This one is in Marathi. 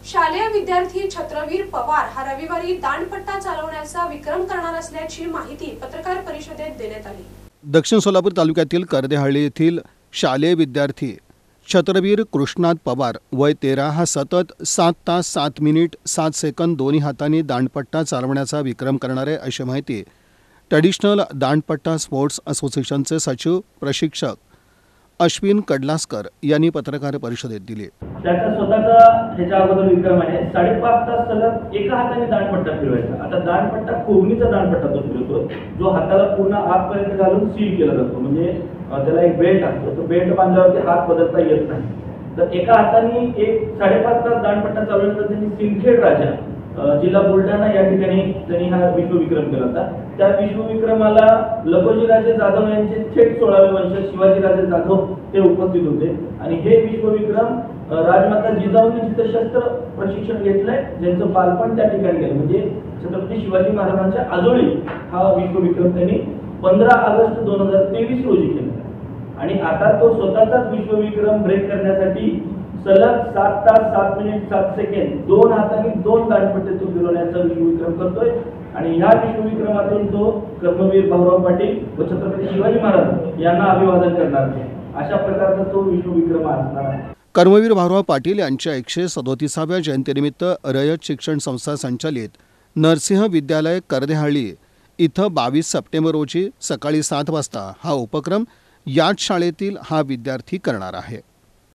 शालेय विद्यार्थी छत्रवीर पवार हा रविवारी दांडपट्टा चालवण्याचा विक्रम करणार असल्याची माहिती पत्रकार परिषदेत देण्यात आली। दक्षिण सोलापूर तालुक्यातील करदेहळ्ळी येथील शालेय विद्यार्थी छत्रवीर कृष्णात पवार वय 13 हा सतत 7 तास 7 मिनिट 7 सेकंद दोन्ही हातांनी दांडपट्टा चालवण्याचा विक्रम करणार आहे, अशी माहिती ट्रेडिशनल दांडपट्टा स्पोर्ट्स असोसिएशनचे सचिव प्रशिक्षक अश्विन कडलासकर यांनी पत्रकार परिषदेत दिली। त्याचा स्वतःचा ह्याच्या अगोदर विक्रम आहे 5.5 तास सलग एका हाताने दांडपट्टा फिरवायचा। आता दांडपट्टा कोबणीचा दांडपट्टा तो फिरवतो जो हाताला पूर्ण आतपर्यंत घालून सील केला जातो, म्हणजे त्याला एक बेल्ट असतो, तो बेल्ट बांधल्यावरती हात बदलता येत नाही। तर एका हाताने 5.5 तास दांडपट्टा चालवल्यानंतर त्यांनी सिंदखेड राजा जिल्हा बुलढाणा या ठिकाणी त्यांनी हा विश्वविक्रम केला होता। त्या विश्वविक्रमाला लखोजीराजे जाधव यांचे थेट 16वे वंशज शिवाजीराजे जाधव ते उपस्थित होते आणि हे विश्वविक्रम राजमाता जिजाऊंनी जिथे शस्त्र प्रशिक्षण घेतलंय, ज्यांचं बालपण त्या ठिकाणी गेलं, म्हणजे छत्रपती शिवाजी महाराजांच्या आजोळी हा विश्वविक्रम त्यांनी 15 ऑगस्ट 2023 रोजी केला आणि आता तो स्वतःचाच विश्वविक्रम ब्रेक करण्यासाठी सलग 7 तास 7 मिनिट 7 सेकंद दोन हातांनी 2 दांडपट्टे तो फिरवण्याचा विश्वविक्रम करतोय आणि ह्या विश्वविक्रमातून तो कर्मवीर भाऊराव पाटील व छत्रपती शिवाजी महाराज यांना अभिवादन करणार आहे। अशा प्रकारचा तो विश्वविक्रम असणार आहे। कर्मवीर भाऊराव पाटील यांच्या 137व्या जयंतीनिमित्त रयत शिक्षण संस्था संचालित नरसिंह विद्यालय करदेहळ्ळी इथं 22 सप्टेंबर रोजी सकाळी 7 वाजता हा उपक्रम याच शाळेतील हा विद्यार्थी करणार आहे।